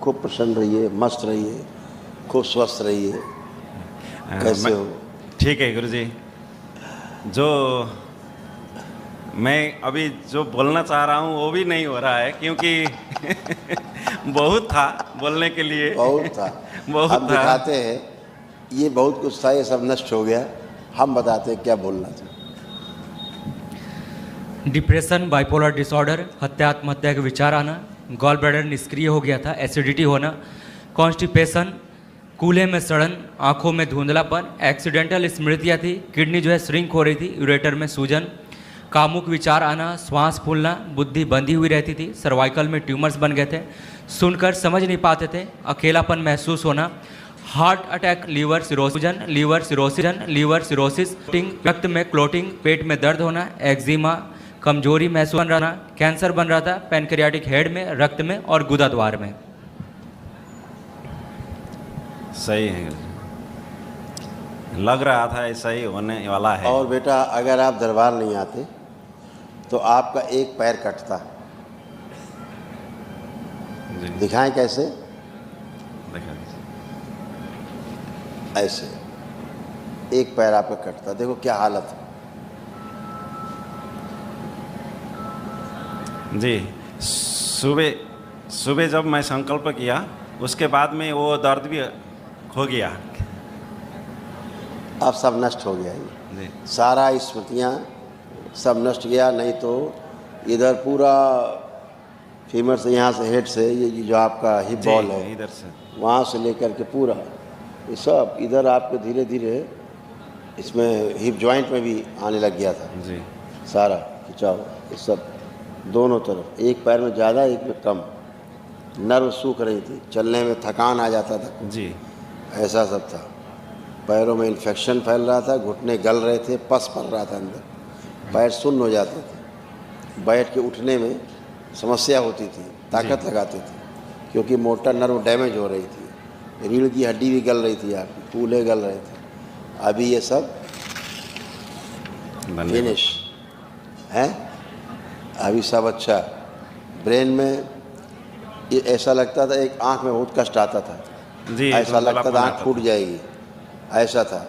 खूब प्रसन्न रहिए, मस्त रहिए, खूब स्वस्थ रहिए। कैसे हो? ठीक है गुरुजी। जो मैं अभी जो बोलना चाह रहा हूँ वो भी नहीं हो रहा है, क्योंकि बहुत था बोलने के लिए। बहुत था। बहुत हम था। दिखाते हैं, ये बहुत कुछ था, ये सब नष्ट हो गया। हम बताते हैं क्या बोलना था। डिप्रेशन, बाइपोलर डिसऑर्डर, हत्या आत्महत्या के विचार आना, गॉल ब्लैडर निष्क्रिय हो गया था, एसिडिटी होना, कॉन्स्टिपेशन, कूल्हे में सड़न, आंखों में धुंधलापन, एक्सीडेंटल स्मृतियाँ थी, किडनी जो है श्रिंक हो रही थी, यूरेटर में सूजन, कामुक विचार आना, श्वास फूलना, बुद्धि बंधी हुई रहती थी, सर्वाइकल में ट्यूमर्स बन गए थे, सुनकर समझ नहीं पाते थे, अकेलापन महसूस होना, हार्ट अटैक, लीवर सिरोसिस, रक्त में क्लोटिंग, पेट में दर्द होना, एक्जिमा, कमजोरी महसूस बन रहा, कैंसर बन रहा था पैनक्रियाटिक हेड में, रक्त में और गुदा द्वार में। सही है, लग रहा था ऐसा ही होने वाला है। और बेटा, अगर आप दरबार नहीं आते तो आपका एक पैर कटता। दिखाएं कैसे? ऐसे एक पैर आपका कटता। देखो क्या हालत है। जी, सुबह जब मैं संकल्प किया उसके बाद में वो दर्द भी हो गया। अब सब नष्ट हो गया ये, सारा स्मृतियाँ सब नष्ट गया। नहीं तो इधर पूरा फीमर से, यहाँ से हेड से, ये जो आपका हिप बॉल है इधर से, वहाँ से लेकर के पूरा ये सब इधर आपके धीरे धीरे इसमें हिप जॉइंट में भी आने लग गया था जी। सारा खिंचाव, ये सब दोनों तरफ, एक पैर में ज़्यादा एक में कम। नर्व सूख रही थी, चलने में थकान आ जाता था जी, ऐसा सब था। पैरों में इन्फेक्शन फैल रहा था, घुटने गल रहे थे, पस पड़ रहा था अंदर, पैर सुन्न हो जाते थे, बैठ के उठने में समस्या होती थी, ताकत लगाते थे क्योंकि मोटर नर्व डैमेज हो रही थी, रीढ़ की हड्डी भी गल रही थी आपकी, कूल्हे गल रहे थे। अभी ये सब फिनिश है, अभी सब अच्छा। ब्रेन में ये ऐसा लगता था, एक आंख में बहुत कष्ट आता था जी, ऐसा लगता था आँख फूट जाएगी, ऐसा था।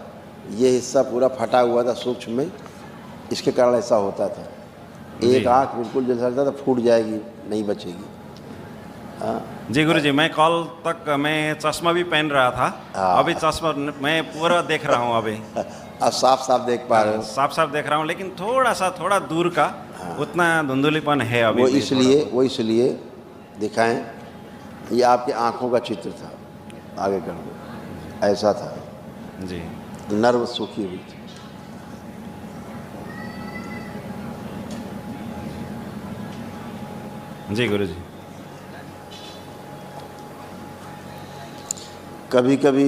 ये हिस्सा पूरा फटा हुआ था सूक्ष्म में, इसके कारण ऐसा होता था। एक आँख बिल्कुल जैसा लगता था फूट जाएगी, नहीं बचेगी। हाँ जी गुरुजी, मैं कल तक मैं चश्मा भी पहन रहा था, अभी चश्मा मैं पूरा देख रहा हूँ अभी। अब साफ साफ देख पा रहे हो? साफ साफ देख रहा हूँ, लेकिन थोड़ा दूर का उतना धुंधलीपन है अभी। वो इसलिए दिखाएं, ये आपके आँखों का चित्र था, आगे कर दो, ऐसा था जी। नर्व सूखी हुई थी। जी गुरुजी। कभी कभी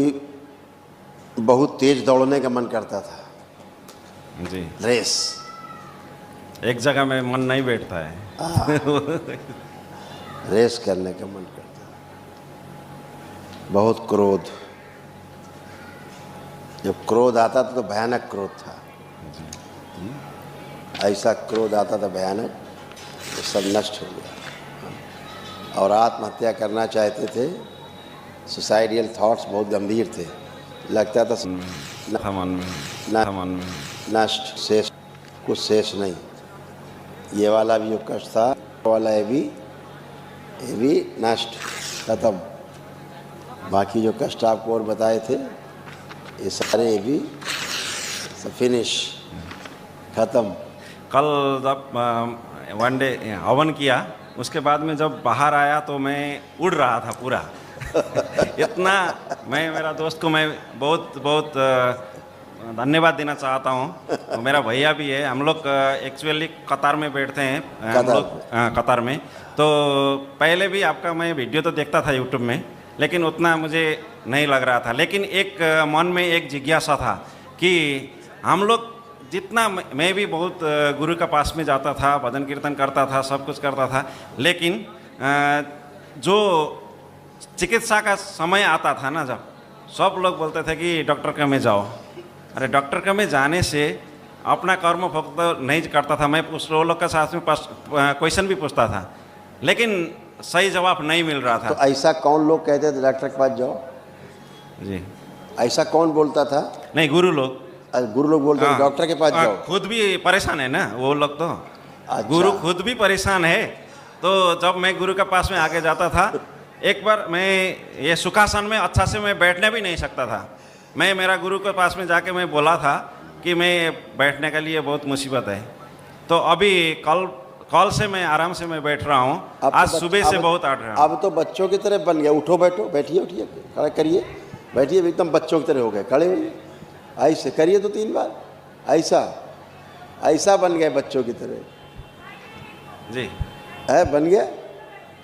बहुत तेज दौड़ने का मन करता था जी, रेस, एक जगह में मन नहीं बैठता है। रेस करने का मन करता था। बहुत क्रोध, जब क्रोध आता था तो भयानक क्रोध था, ऐसा क्रोध आता था भयानक, तो सब नष्ट हो गया। और आत्महत्या करना चाहते थे, सुसाइडियल थॉट्स बहुत गंभीर थे, लगता था नष्ट, शेष कुछ शेष नहीं। ये वाला भी जो कष्ट था, वाला ये भी नष्ट, खत्म। बाकी जो कष्ट आपको और बताए थे ये सारे ये भी सब फिनिश, खत्म। कल जब वन डे हवन किया, उसके बाद में जब बाहर आया तो मैं उड़ रहा था पूरा। इतना मैं मेरा दोस्त को मैं बहुत बहुत धन्यवाद देना चाहता हूँ। तो मेरा भैया भी है, हम लोग एक्चुअली कतार में बैठते हैं, हम लोग कतार में। तो पहले भी आपका मैं वीडियो तो देखता था यूट्यूब में, लेकिन उतना मुझे नहीं लग रहा था। लेकिन एक मन में एक जिज्ञासा था कि हम लोग जितना, मैं भी बहुत गुरु का पास में जाता था, भजन कीर्तन करता था, सब कुछ करता था, लेकिन जो चिकित्सा का समय आता था ना, जब सब लोग बोलते थे कि डॉक्टर के में जाओ। अरे डॉक्टर के में जाने से अपना कर्म भक्त नहीं करता था, मैं वो लोग के साथ में क्वेश्चन भी पूछता था, लेकिन सही जवाब नहीं मिल रहा तो था। ऐसा कौन लोग कहते थे डॉक्टर के पास जाओ? जी ऐसा कौन बोलता था? नहीं, गुरु लोग। गुरु लोग बोलते थे हाँ, डॉक्टर के पास जाओ। खुद भी परेशान है ना वो लोग तो। अच्छा। गुरु खुद भी परेशान है। तो जब मैं गुरु के पास में आगे जाता था, एक बार मैं ये सुखासन में अच्छा से मैं बैठने भी नहीं सकता था। मैं मेरा गुरु के पास में जाके मैं बोला था कि मैं बैठने के लिए बहुत मुसीबत है। तो अभी कल से मैं आराम से मैं बैठ रहा हूँ। अब आज तो सुबह से बहुत आट रहा हूँ। अब तो बच्चों की तरह बन गया। उठो बैठो, बैठिए उठिए, खड़ा करिए, बैठिए, एकदम बच्चों की तरह हो गए, खड़े होइए, ऐसे करिए तो 3 बार, ऐसा बन गए बच्चों की तरह। जी है बन गया।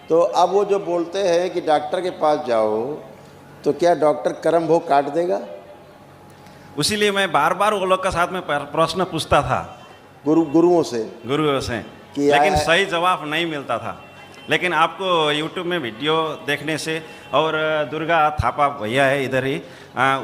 तो अब वो जो बोलते हैं कि डॉक्टर के पास जाओ, तो क्या डॉक्टर कर्म भोग काट देगा? उसीलिए मैं बार बार वो लोग के साथ में प्रश्न पूछता था गुरुओं से कि लेकिन सही जवाब नहीं मिलता था। लेकिन आपको YouTube में वीडियो देखने से, और दुर्गा थापा भैया है इधर ही,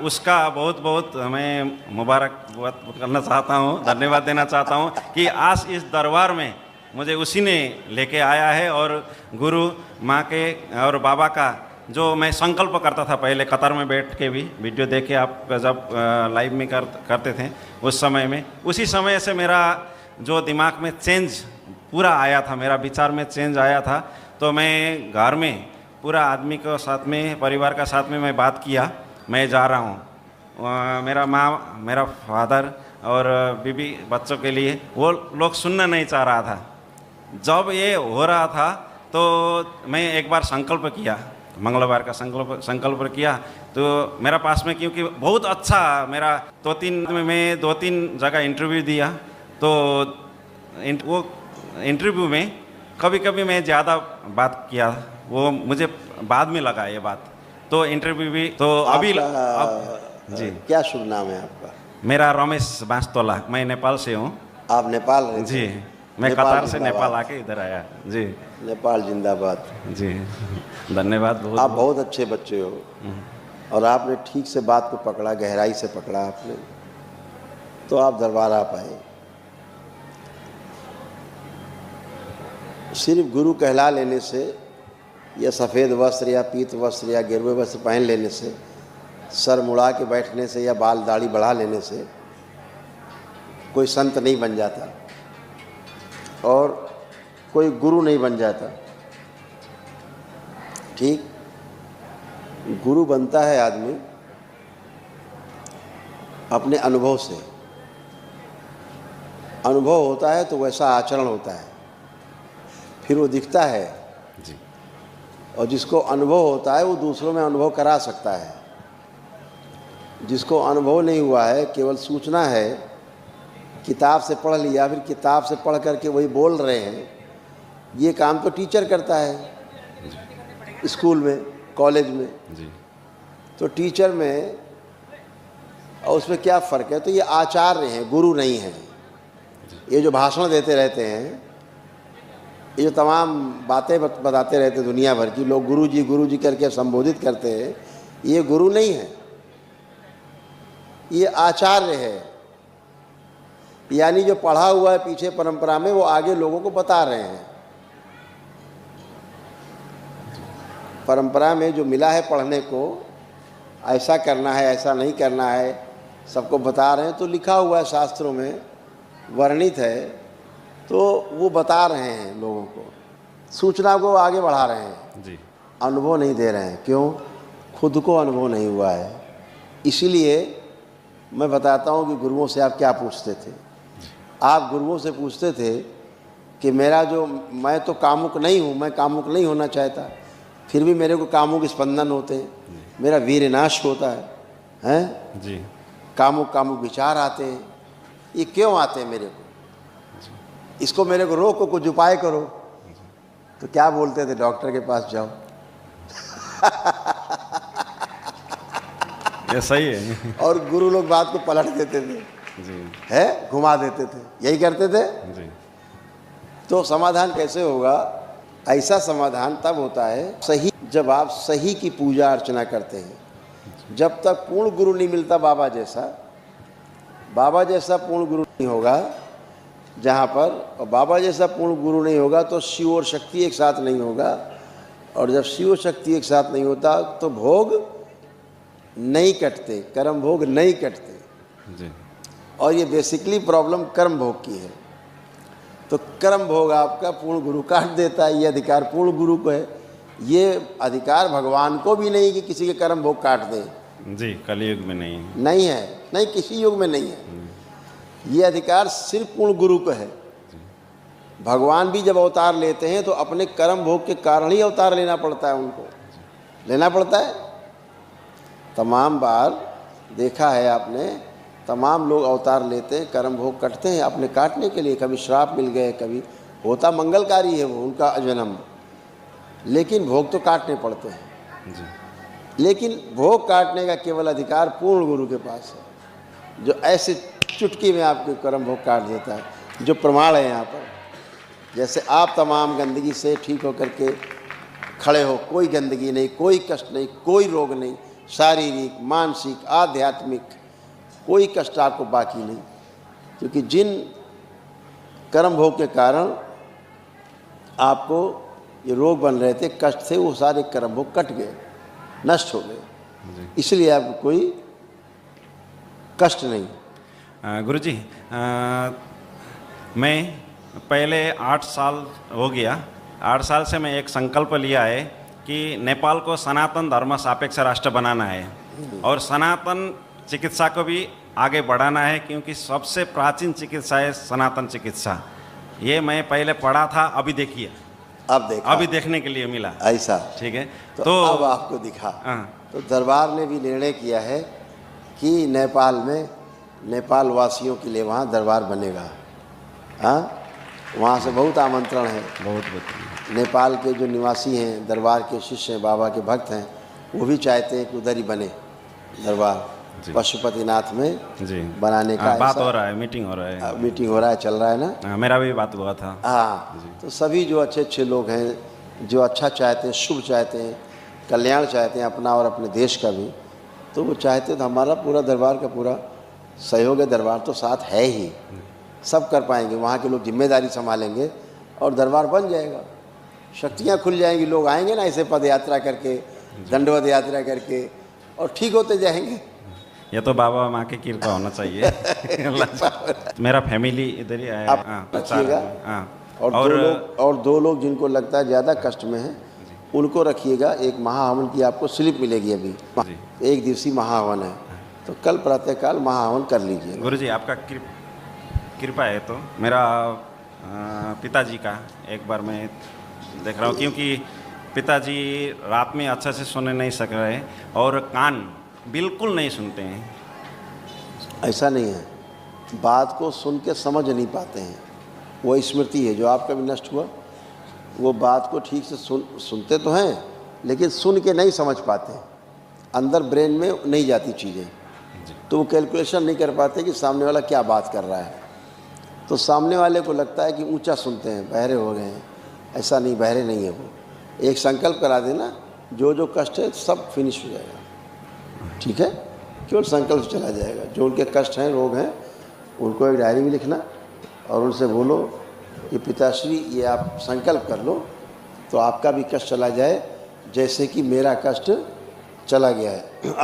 उसका बहुत बहुत मैं मुबारकबाद करना चाहता हूँ, धन्यवाद देना चाहता हूँ कि आज इस दरबार में मुझे उसी ने लेके आया है। और गुरु माँ के और बाबा का जो मैं संकल्प करता था पहले कतार में बैठ के भी, वीडियो देख के आप जब लाइव में करते थे उस समय में, उसी समय से मेरा जो दिमाग में चेंज पूरा आया था, मेरा विचार में चेंज आया था। तो मैं घर में पूरा आदमी के साथ में, परिवार का साथ में मैं बात किया, मैं जा रहा हूँ। मेरा माँ, मेरा फादर और बीबी बच्चों के लिए वो लोग सुनना नहीं चाह रहा था। जब ये हो रहा था तो मैं एक बार संकल्प किया, मंगलवार का संकल्प किया। तो मेरा पास में, क्योंकि बहुत अच्छा मेरा 2-3 जगह इंटरव्यू दिया, तो वो इंटरव्यू में कभी कभी मैं ज़्यादा बात किया, वो मुझे बाद में लगा ये बात। तो इंटरव्यू भी तो अभी जी। क्या शुभ नाम है आपका? मेरा रमेश बांसतोला, मैं नेपाल से हूँ। आप नेपाल रहते जी, हैं? मैं नेपाल कतार से जिंदाबाद। नेपाल आके इधर आया। जी नेपाल जिंदाबाद। जी, धन्यवाद बहुत। आप बहुत अच्छे बच्चे हो, और आपने ठीक से बात को पकड़ा, गहराई से पकड़ा आपने, तो आप दरबार आ पाए। सिर्फ गुरु कहला लेने से, या सफ़ेद वस्त्र या पीत वस्त्र या गेरुए वस्त्र पहन लेने से, सर मुड़ा के बैठने से, या बाल दाढ़ी बढ़ा लेने से कोई संत नहीं बन जाता, और कोई गुरु नहीं बन जाता। ठीक, गुरु बनता है आदमी अपने अनुभव से। अनुभव होता है तो वैसा आचरण होता है, फिर वो दिखता है जी। और जिसको अनुभव होता है वो दूसरों में अनुभव करा सकता है। जिसको अनुभव नहीं हुआ है, केवल सूचना है, किताब से पढ़ लिया, फिर किताब से पढ़ करके वही बोल रहे हैं, ये काम तो टीचर करता है स्कूल में, कॉलेज में। जी तो टीचर में और उसमें क्या फ़र्क है? तो ये आचार्य हैं, गुरु नहीं हैं। ये जो भाषण देते रहते हैं, ये जो तमाम बातें बताते रहते हैं दुनिया भर की, लोग गुरु जी करके संबोधित करते हैं, ये गुरु नहीं है, ये आचार्य है। यानी जो पढ़ा हुआ है पीछे परंपरा में, वो आगे लोगों को बता रहे हैं। परंपरा में जो मिला है पढ़ने को, ऐसा करना है, ऐसा नहीं करना है, सबको बता रहे हैं। तो लिखा हुआ है शास्त्रों में, वर्णित है, तो वो बता रहे हैं लोगों को, सूचना को आगे बढ़ा रहे हैं जी। अनुभव नहीं दे रहे हैं। क्यों? खुद को अनुभव नहीं हुआ है। इसीलिए मैं बताता हूँ कि गुरुओं से आप क्या पूछते थे। आप गुरुओं से पूछते थे कि मैं तो कामुक नहीं हूँ, मैं कामुक नहीं होना चाहता, फिर भी मेरे को कामुक स्पंदन होते हैं, मेरा वीर नाश होता है जी। कामुक विचार आते हैं। ये क्यों आते हैं मेरे को? इसको मेरे को रोको, कुछ उपाय करो। तो क्या बोलते थे? डॉक्टर के पास जाओ। ये सही है। और गुरु लोग बात को पलट देते थे, जी है घुमा देते थे, यही करते थे। जी। तो समाधान कैसे होगा? ऐसा समाधान तब होता है सही, जब आप सही की पूजा अर्चना करते हैं। जब तक पूर्ण गुरु नहीं मिलता बाबा जैसा पूर्ण गुरु नहीं होगा जहाँ पर, और बाबा जैसा पूर्ण गुरु नहीं होगा तो शिव और शक्ति एक साथ नहीं होगा, और जब शिव शक्ति एक साथ नहीं होता तो भोग नहीं कटते, कर्म भोग नहीं कटते। जी और ये बेसिकली प्रॉब्लम कर्म भोग की है। तो कर्म भोग आपका पूर्ण गुरु काट देता है। ये अधिकार पूर्ण गुरु को है। ये अधिकार भगवान को भी नहीं कि किसी के कर्म भोग काट दे। जी, कलयुग में नहीं है। नहीं है, नहीं, किसी युग में नहीं है। ये अधिकार सिर्फ पूर्ण गुरु को है। भगवान भी जब अवतार लेते हैं तो अपने कर्म भोग के कारण ही अवतार लेना पड़ता है, उनको लेना पड़ता है। तमाम बार देखा है आपने, तमाम लोग अवतार लेते हैं, कर्म भोग कटते हैं अपने काटने के लिए। कभी श्राप मिल गए, कभी होता मंगलकारी है वो उनका जन्म, लेकिन भोग तो काटने पड़ते हैं जी। लेकिन भोग काटने का केवल अधिकार पूर्ण गुरु के पास है, जो ऐसे चुटकी में आपके कर्म भोग काट देता है। जो प्रमाण है यहाँ पर, जैसे आप तमाम गंदगी से ठीक होकर के खड़े हो, कोई गंदगी नहीं, कोई कष्ट नहीं, कोई रोग नहीं, शारीरिक, मानसिक, आध्यात्मिक कोई कष्ट आपको बाकी नहीं। क्योंकि जिन कर्म भोग के कारण आपको ये रोग बन रहे थे, कष्ट थे, वो सारे कर्म भोग कट गए, नष्ट हो गए। इसलिए आपको कोई कष्ट नहीं। गुरुजी, मैं पहले 8 साल हो गया, 8 साल से मैं एक संकल्प लिया है कि नेपाल को सनातन धर्म सापेक्ष राष्ट्र बनाना है और सनातन चिकित्सा को भी आगे बढ़ाना है, क्योंकि सबसे प्राचीन चिकित्सा है सनातन चिकित्सा। ये मैं पहले पढ़ा था, अभी देखिए, अब देखा, अभी देखने के लिए मिला। ऐसा ठीक है, तो अब आपको दिखा। तो दरबार ने भी निर्णय किया है कि नेपाल में नेपाल वासियों के लिए वहाँ दरबार बनेगा। हाँ, वहाँ से बहुत आमंत्रण है। बहुत नेपाल के जो निवासी हैं, दरबार के शिष्य हैं, बाबा के भक्त हैं, वो भी चाहते हैं कि उधर ही बने दरबार, पशुपतिनाथ में जी बनाने का बात हो रहा है, मीटिंग हो रहा है, मीटिंग हो रहा है, चल रहा है ना। मेरा भी बात हुआ था। हाँ, तो सभी जो अच्छे अच्छे लोग हैं, जो अच्छा चाहते हैं, शुभ चाहते हैं, कल्याण चाहते हैं अपना और अपने देश का भी, तो वो चाहते हैं। तो हमारा पूरा दरबार का पूरा सहयोग है। दरबार तो साथ है ही, सब कर पाएंगे, वहाँ के लोग जिम्मेदारी संभालेंगे और दरबार बन जाएगा। शक्तियाँ खुल जाएंगी, लोग आएंगे ना ऐसे पद यात्रा करके, दंडवत यात्रा करके, और ठीक होते जाएंगे। ये तो बाबा माँ की कृपा होना चाहिए। मेरा फैमिली इधर ही आया। आप रखिएगा। और दो लोग जिनको लगता है ज़्यादा कष्ट में है, उनको रखिएगा। एक महाहवन की आपको स्लिप मिलेगी अभी, एक दिवसीय महाहवन है, तो कल प्रातःकाल महाहवन कर लीजिए। गुरुजी, आपका कृपा है तो मेरा पिताजी का एक बार मैं देख रहा हूँ, क्योंकि पिताजी रात में अच्छा से सोने नहीं सक रहे और कान बिल्कुल नहीं सुनते हैं। ऐसा नहीं है, बात को सुन के समझ नहीं पाते हैं। वो स्मृति है जो आपका भी नष्ट हुआ, वो बात को ठीक से सुनते तो हैं, लेकिन सुन के नहीं समझ पाते, अंदर ब्रेन में नहीं जाती चीज़ें, तो वो कैलकुलेशन नहीं कर पाते कि सामने वाला क्या बात कर रहा है। तो सामने वाले को लगता है कि ऊंचा सुनते हैं, बहरे हो गए हैं। ऐसा नहीं, बहरे नहीं है वो। एक संकल्प करा देना, जो जो कष्ट है सब फिनिश हो जाएगा। ठीक है, केवल संकल्प चला जाएगा। जो उनके कष्ट हैं, रोग हैं, उनको एक डायरी में लिखना और उनसे बोलो कि पिताश्री ये आप संकल्प कर लो तो आपका भी कष्ट चला जाए, जैसे कि मेरा कष्ट चला गया है।